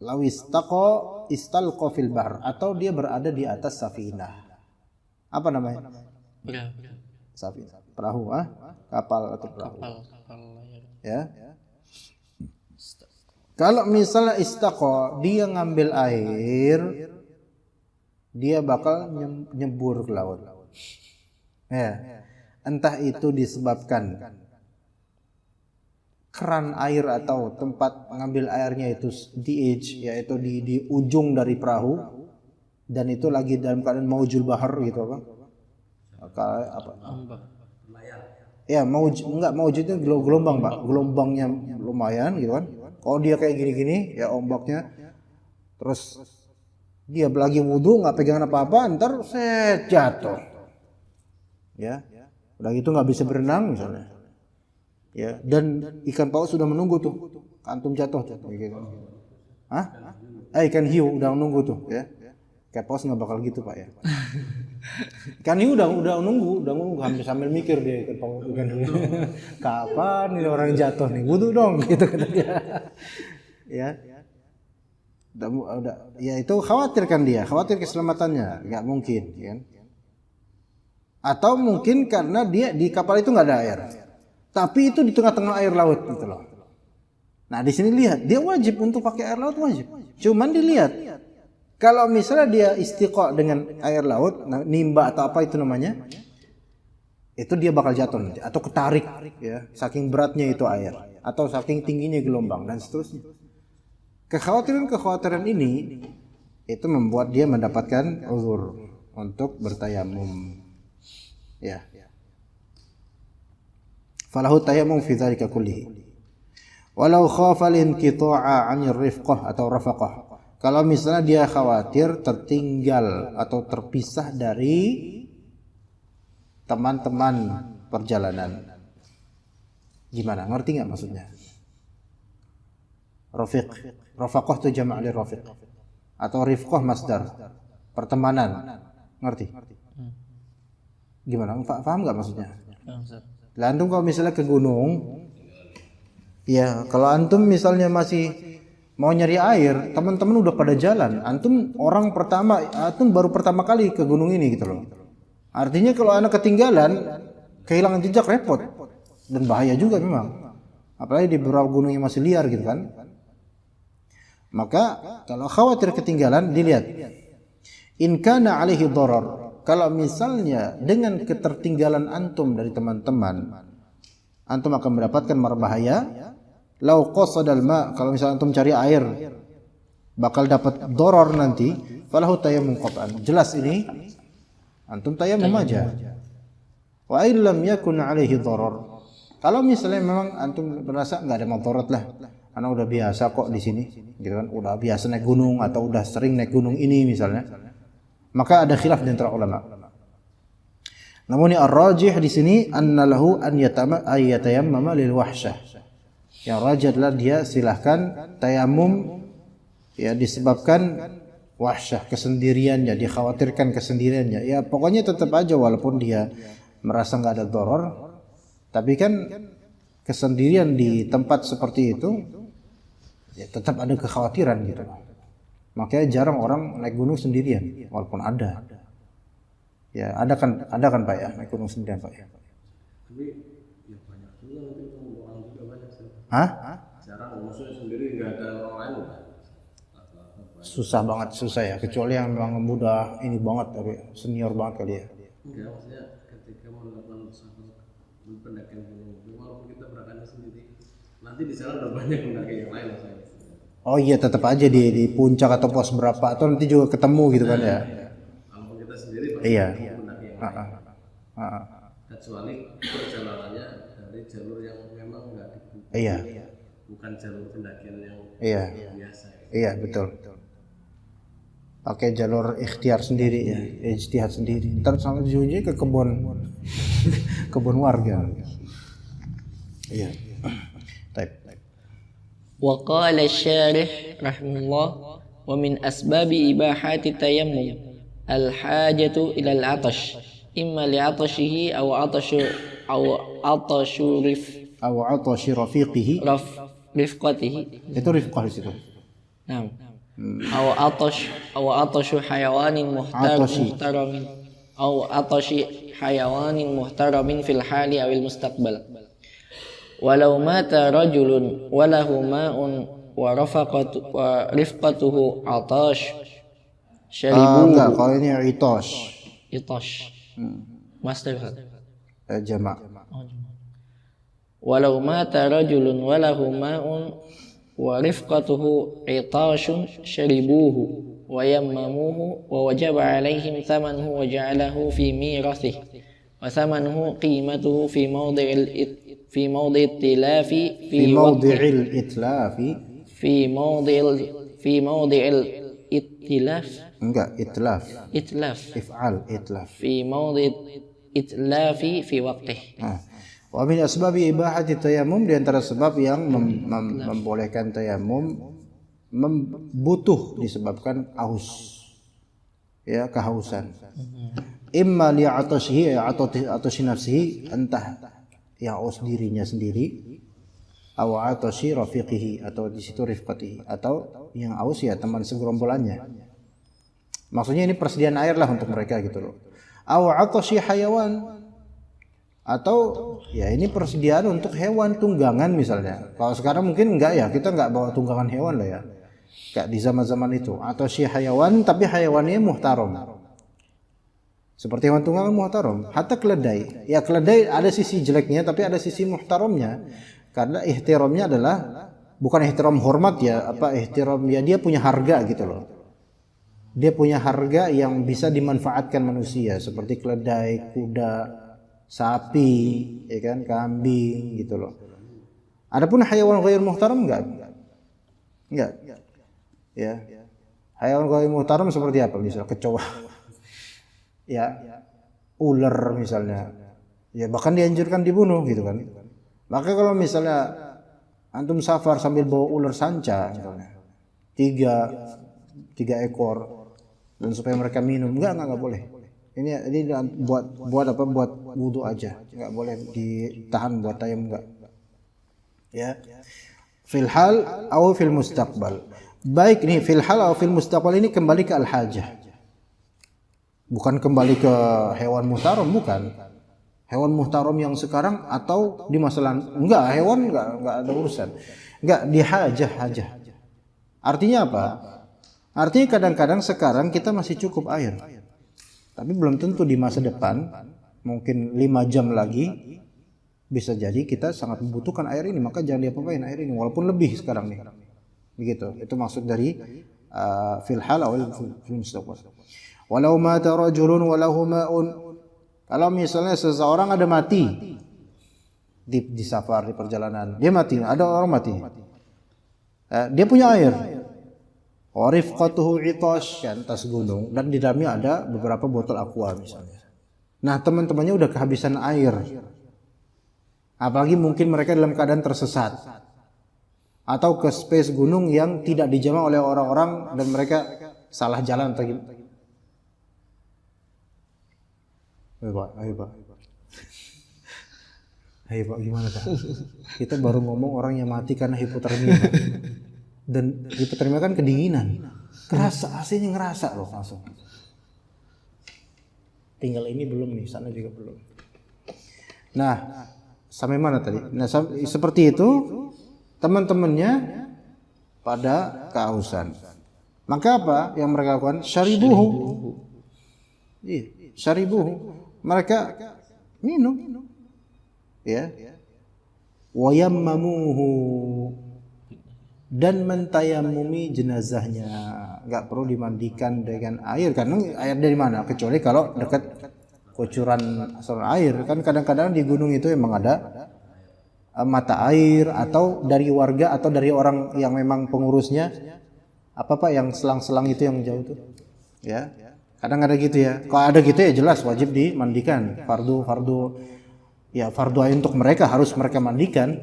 law istalqa fil bahr, atau dia berada di atas safinah. Apa namanya? Safinah. Perahu, kapal atau perahu. Ya. Kalau misalnya istaqa, dia ngambil air, dia bakal nyebur ke laut. Ya. Entah itu disebabkan keran air atau tempat mengambil airnya itu di edge, yaitu di ujung dari perahu, dan itu lagi dalam keadaan maujul bahar gitu apa? Ya, maujud itu gelombang, Pak. Gelombangnya lumayan gitu kan. Kalau dia kayak gini-gini, ya ombaknya, terus dia lagi wudu nggak pegangan apa-apa, ntar jatuh. Ya, udah gitu nggak bisa berenang misalnya. Ya, dan ikan paus sudah menunggu tuh, antum jatuh tuh, gitu. Ikan hiu udah menunggu tuh, ya. Ikan paus nggak bakal gitu, Pak, ya. Ikan hiu udah nunggu sambil mikir dia ikan hiu. Kapan ini orang jatuh nih, wudu dong, gitu kata dia. Ya. Ya itu khawatir keselamatannya, nggak mungkin, kan? Atau mungkin karena dia di kapal itu nggak ada air. Tapi itu di tengah-tengah air laut gitu loh. Nah, di sini lihat, dia wajib untuk pakai air laut, wajib. Cuman dilihat, kalau misalnya dia istiqa dengan air laut, nimba atau apa itu namanya, itu dia bakal jatuh nanti, atau ketarik, ya, saking beratnya itu air, atau saking tingginya gelombang dan seterusnya. Kekhawatiran ini itu membuat dia mendapatkan uzur untuk bertayamum. Ya. falahu tayammum fi dzalika kullihi. Walau khafa al-inqita'a 'anir rifqah atau rafaqah. Kalau misalnya dia khawatir tertinggal atau terpisah dari teman-teman perjalanan. Gimana? Ngerti nggak maksudnya? Rafiq, rafaqah itu jama' li rafiq. Atau rifqah masdar, pertemanan. Ngerti? Gimana? Paham nggak maksudnya? Lah antum kalau misalnya ke gunung, ya kalau antum misalnya masih mau nyari air, teman-teman udah pada jalan, antum baru pertama kali ke gunung ini gitu loh. Artinya kalau anak ketinggalan, kehilangan jejak repot dan bahaya juga memang. Apalagi di beberapa gunung yang masih liar gitu kan. Maka kalau khawatir ketinggalan, dilihat in kana alaihi dharar. Kalau misalnya dengan ketertinggalan antum dari teman-teman, antum akan mendapatkan bahaya. Lau qasadal ma, kalau misalnya antum cari air bakal dapat dharar nanti, falahu tayammum qat'an. Jelas ini antum tayammum aja. Wa illam yakun alaihi dharar. Kalau misalnya memang antum merasa enggak ada madarat lah, anak udah biasa kok di sini, gitu kan? Udah biasa naik gunung atau udah sering naik gunung ini misalnya. Maka ada khilaf di antara ulama. Namun yang ar-rajih di sini anna lahu an yatayammama lil wahsyah. Yang rajih adalah dia silahkan tayamum ya disebabkan wahsyah, kesendiriannya, dia khawatirkan kesendiriannya. Ya pokoknya tetap aja walaupun dia merasa enggak ada dharar, tapi kan kesendirian di tempat seperti itu ya tetap ada kekhawatiran gitu. Makanya jarang orang naik gunung sendirian, walaupun ada. Ya ada kan Pak ya, naik gunung sendirian Pak ya. Tapi ya banyak juga nanti orang juga banyak sih. Hah? Jarang, maksudnya sendiri nggak ada orang lain. Susah ya, kecuali yang memang muda ini banget, tapi senior banget kali ya. Enggak, maksudnya ketika melakukan pendakian gunung, walaupun kita berangkatnya sendiri, nanti di sana udah banyak pendaki yang lain maksudnya. Oh iya, tetap aja di puncak atau pos berapa atau nanti juga ketemu gitu kan ya. Walaupun kita sendiri pasti Iya. pendaki yang lain. Kecuali perjalanannya dari jalur yang memang enggak dibuka. Iya. Bukan jalur pendakian yang biasa. Iya, betul. Pakai jalur ikhtiar sendiri ya, ijtihad sendiri. Ntar sampai ujungnya ke kebun warga. Iya. Baik. وقال الشارح رحمه الله ومن أسباب إباحة التيمم الحاجة إلى العطش إما لعطشه أو عطش رفيقه. رفقته. Itu rifqah di situ. نعم. أو عطش حيوان محترم أو عطش حيوان محترم في الحال أو المستقبل. ولو مات رجل وله ماء ورفقته عطاش شربوه. Enggak, kalau ini itash. Master. Jamak. ولو مات رجل وله ماء ورفقته عطاش شربوه ويمموه ووجب عليهم ثمنه وجعله في ميراثه وثمنه قيمته في موضع الإتلاف Enggak, itlaf. إتلاف Itlaf. في موضع الإتلاف في وقته. Wa min asbabi ibahati tayammum, di antara sebab yang membolehkan tayammum butuh disebabkan aus. Ya, kehausan. Imma li'atashihi atau nafsihi, entah yang aus dirinya sendiri, aw atashi rafiqihi, atau di situ rifqatihi, atau yang aus ya teman segerombolannya. Maksudnya ini persediaan air lah untuk mereka gitu loh. Aw atashi hayawan, atau ya ini persediaan untuk hewan tunggangan misalnya. Kalau sekarang mungkin enggak ya, kita enggak bawa tunggangan hewan lah ya, kayak di zaman-zaman itu. Atau si hayawan tapi hayawannya muhtaram, seperti hewan tunggangan muhtaram. Hatta keledai, ya keledai ada sisi jeleknya tapi ada sisi muhtaramnya, karena ihtiramnya adalah bukan ihtiram hormat ya, ihtiram ya, dia punya harga gitu loh. Dia punya harga yang bisa dimanfaatkan manusia, seperti keledai, kuda, sapi, ya kan, kambing gitu loh. Adapun hayawan ghair muhtaram enggak. Ya. Hayawan ghair muhtaram seperti apa? Misal kecoa. Ya. Ular misalnya. Ya bahkan dianjurkan dibunuh gitu kan. Maka kalau misalnya antum safar sambil bawa ular sanca misalnya. Tiga ekor dan supaya mereka minum, enggak boleh. Ini buat apa? Buat wudu aja. Enggak boleh ditahan buat tayamum, enggak. Ya. Fil hal atau fil mustaqbal. Baik nih fil hal atau fil mustaqbal ini kembali ke al-hajah. Bukan kembali ke hewan muhtaram, bukan. Hewan muhtaram yang sekarang atau di masa lalu. Enggak, hewan enggak ada urusan. Enggak, di hajah. Artinya apa? Artinya kadang-kadang sekarang kita masih cukup air. Tapi belum tentu di masa depan, mungkin 5 jam lagi bisa jadi kita sangat membutuhkan air ini, maka jangan diapa-apain air ini walaupun lebih sekarang nih. Begitu. Itu maksud dari fil hal atau fil mustaqbal. Walau mata rajulun walahu ma'un. Kalau misalnya seseorang ada mati di safar, di perjalanan, dia mati, ada orang mati. Dia punya air. Wa rifqatuhu itash, kan, tas gunung, dan di dalamnya ada beberapa botol aqua misalnya. Nah, teman-temannya udah kehabisan air. Apalagi mungkin mereka dalam keadaan tersesat. Atau ke space gunung yang tidak dijamah oleh orang-orang dan mereka salah jalan atau gimana. Ayo Pak, gimana Pak? Kita baru ngomong orang yang mati karena hipotermia. Dan hipotermia kan kedinginan. Kerasa, AC-nya ngerasa loh langsung. Tinggal ini belum nih, sana juga belum. Nah, sampai mana tadi? Nah, seperti itu teman-temannya pada kehausan. Maka apa yang mereka lakukan? Syaribuhu. Iya, syaribuhu. Mereka minum, ya, wayammamuhu, dan mentayamumi jenazahnya. Nggak perlu dimandikan dengan air, karena air dari mana? Kecuali kalau dekat kucuran saluran air. Kan kadang-kadang di gunung itu emang ada mata air, atau dari warga atau dari orang yang memang pengurusnya. Apa Pak yang selang-selang itu yang jauh tuh, ya. Kadang ada gitu ya. Kalau ada gitu ya jelas wajib dimandikan. Fardu ain untuk mereka, harus mereka mandikan.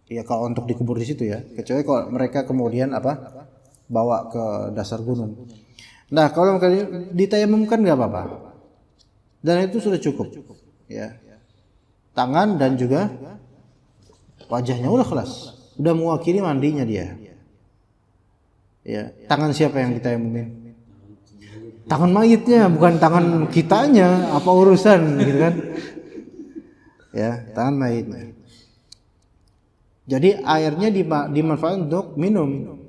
Ya kalau untuk dikubur di situ ya. Kecuali kalau mereka kemudian bawa ke dasar gunung. Nah, kalau ditayamumkan enggak apa-apa. Dan itu sudah cukup. Ya. Tangan dan juga wajahnya udah kelas. Udah mewakili mandinya dia. Ya, tangan siapa yang ditayamumin? Tangan mayitnya, bukan tangan kitanya. Apa urusan gitu kan? Ya, tangan mayitnya. Jadi airnya dimanfaatkan untuk minum.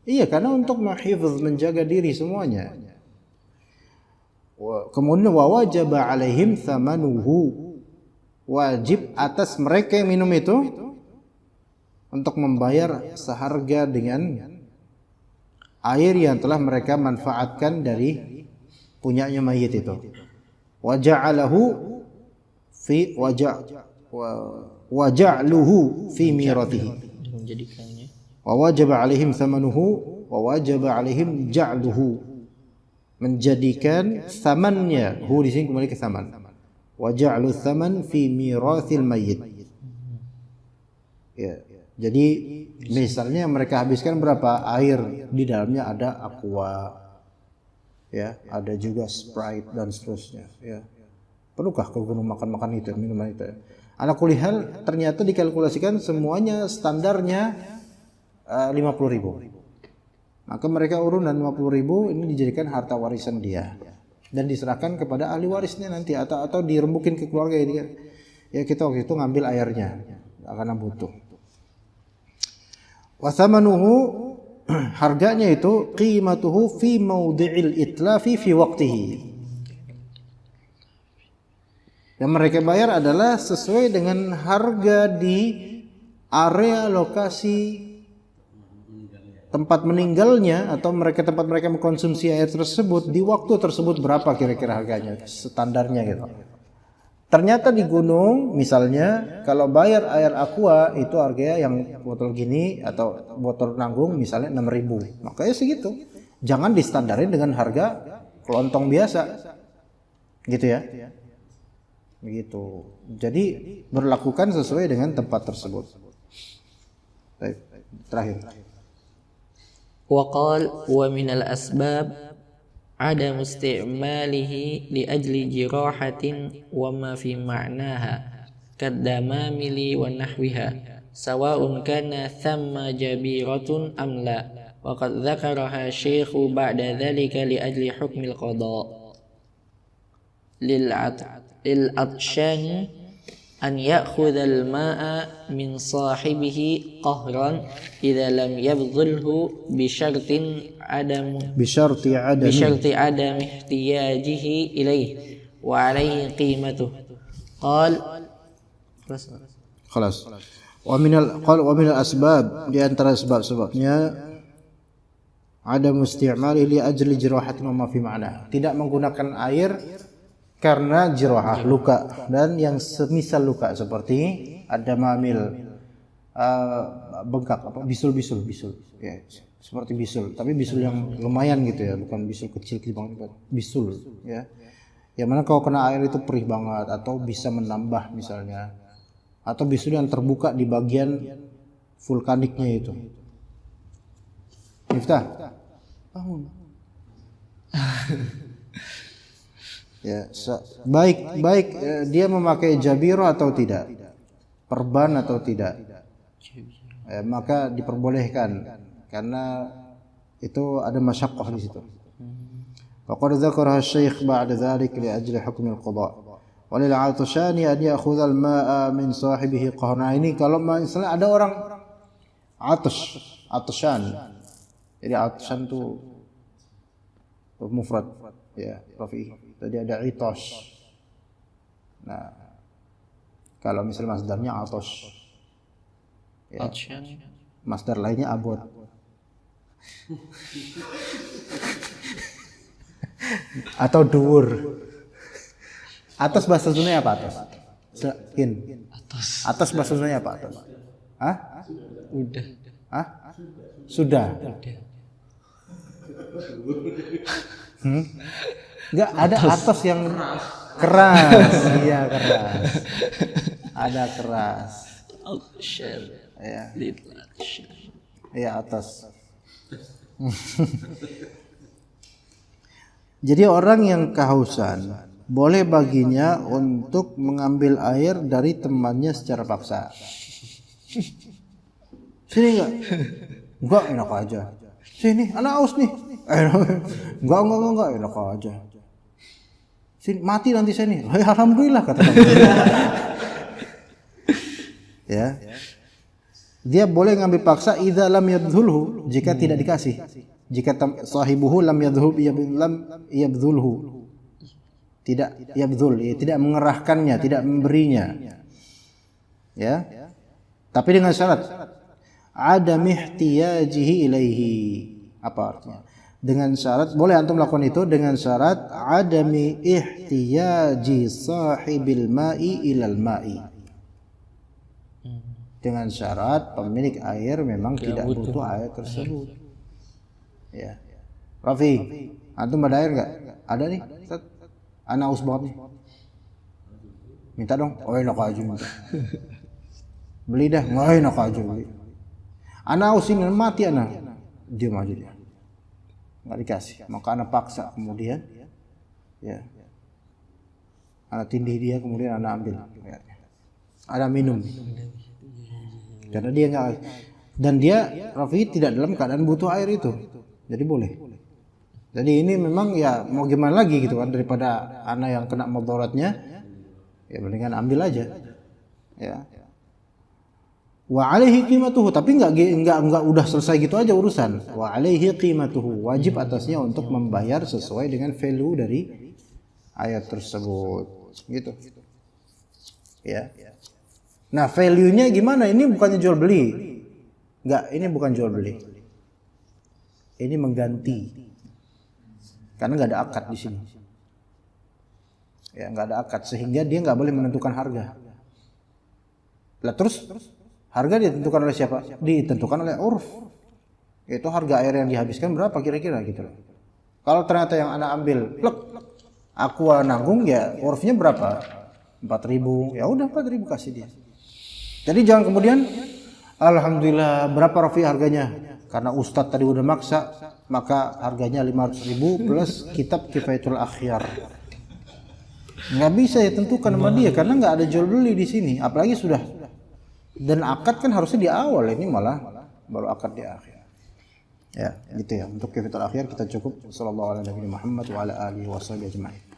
Iya, karena untuk menjaga diri semuanya. Kemudian wajib alaihim thamanuhu. Wajib atas mereka yang minum itu untuk membayar seharga dengan air yang telah mereka manfaatkan dari punyanya mayit itu. Waja'alahu fi waja'luhu fi miratihi. Menjadikannya. Wa wajaba alaihim thamanuhu wa wajaba alaihim ja'luhu. Menjadikan thamannya, hu di sini kembali ke thaman. Wa ja'lu thaman fi mirathil mayyit. Ya. Jadi misalnya mereka habiskan berapa air, di dalamnya ada aqua, ya, ada juga Sprite dan seterusnya. Ya. Perlukah ke gunung makan itu, minuman itu? Ala kulihal ternyata dikalkulasikan semuanya standarnya 50.000. Maka mereka urun dan 50.000 ini dijadikan harta warisan dia dan diserahkan kepada ahli warisnya nanti atau dirembukin ke keluarga ini. Ya kita waktu itu ngambil airnya karena butuh. Wasamanuhu, harganya itu qimatuhu fi mawdi'il itlafi fi waqtihi. Yang mereka bayar adalah sesuai dengan harga di area lokasi tempat meninggalnya atau tempat mereka mengkonsumsi air tersebut di waktu tersebut, berapa kira-kira harganya, standarnya gitu. Ternyata di gunung misalnya kalau bayar air aqua itu harganya yang botol gini atau botol nanggung misalnya 6.000. Makanya segitu. Jangan distandarin dengan harga kelontong biasa. Gitu ya. Begitu. Jadi berlakukan sesuai dengan tempat tersebut. Baik, terakhir. وقال ومن الأسباب عدم استعماله لأجل جراحة وما في معناها كالدمامل ونحوها سواء كان ثم جبيرة أم لا وقد ذكرها الشيخ بعد ذلك لأجل حكم القضاء للعطشان أن يأخذ الماء من صاحبه قهرا إذا لم يبذله بشرط عدم احتياجه إليه وعليه قيمته قال خلاص ومن الأسباب di antara sebab-sebabnya ada isti'mali li ajli jirahatin wa ma fi ma'na, tidak menggunakan air karena jirahah, luka, dan yang semisal luka seperti ada mamil, bengkak, bisul ya, seperti bisul, tapi bisul yang lumayan gitu ya, bukan bisul kecil banget, bisul ya, yang mana kalau kena air itu perih banget atau bisa menambah misalnya, atau bisul yang terbuka di bagian vulkaniknya itu. Miftah, bangun. Ya, baik dia memakai jabiro atau tidak, perban atau tidak, maka diperbolehkan karena itu ada masyaqqah di situ. Faqad dzakara asy-syaikh ba'da dzalik li ajli hukm al-qada' wa lil 'atshani an ya'khudha al-ma'a min sahibihi qahna. Ini kalau misalnya ada orang atshan. Jadi atshan itu mufrad ya, rafi. Tadi ada itos. Nah, kalau misalnya masdarnya atos, ya, masdar lainnya abot. Atau duur. Atas bahasa Sundanya apa atas? Atas bahasa Sundanya apa atas? Hah? Udah. Hah? Sudah. Enggak, ada atas yang keras. Iya, keras. Ada keras. Ya. Iya, atas. Jadi orang yang kehausan boleh baginya untuk mengambil air dari temannya secara paksa. Sini enggak enak aja. Sini, anak haus nih. Enggak enak aja. Sini, mati nanti saya nih. Alhamdulillah kata teman. Ya. Dia boleh ngambil paksa idza lam yadhulhu, jika tidak dikasih. Jika sahibuhu lam yabdhulhu. Tidak yabdhul, tidak mengerahkannya, tidak memberinya. Ya. Tapi dengan syarat ada mihtiyajihi ilaihi. Apa artinya? Dengan syarat, boleh antum lakukan itu dengan syarat adami ihtiyaji sahibil ma'i ilal ma'i. Dengan syarat pemilik air memang tidak butuh air tersebut. Ya. Rafi, antum ada air enggak? Ada nih. Ustaz. Ana haus banget nih. Minta dong. Oh, enak aja minta. Beli dah. Nggak enak aja beli. Ana haus ini mati ana. Diam aja dia. Nggak dikasih, maka anak paksa kemudian ya anak tindih dia, kemudian anak ambil anak minum karena dia nggak, dan dia Rafi tidak dalam keadaan butuh air itu, jadi boleh. Jadi ini memang ya mau gimana lagi gitu kan, daripada anak yang kena mudaratnya ya mendingan ambil aja ya. Wa alaihi qimatuhu, tapi enggak udah selesai gitu aja urusan. Wa alaihi qimatuhu, wajib atasnya untuk membayar sesuai dengan value dari ayat tersebut. Gitu. Ya. Nah, value-nya gimana? Ini bukannya jual beli. Enggak, ini bukan jual beli. Ini mengganti. Karena enggak ada akad di sini. Ya, nggak ada akad sehingga dia nggak boleh menentukan harga. Lah terus harga ditentukan oleh siapa? Ditentukan oleh urf. Yaitu harga air yang dihabiskan berapa kira-kira gitu loh. Kalau ternyata yang anak ambil, plek, Aqua nanggung ya urfnya berapa? 4.000. Ya udah 4.000 kasih dia. Jadi jangan kemudian alhamdulillah berapa Rafi harganya? Karena Ustadz tadi udah maksa, maka harganya 500.000 plus kitab Kifayatul Akhyar. Nggak bisa ya tentukan sama dia karena nggak ada jual beli di sini. Apalagi sudah dan akad kan harusnya di awal, ini malah baru akad di akhir. Ya, gitu ya. Untuk Kifayatul Akhyar kita cukup. Sallallahu alaihi wa sallam Muhammad wa ala alihi wa sahbihi ajma'in.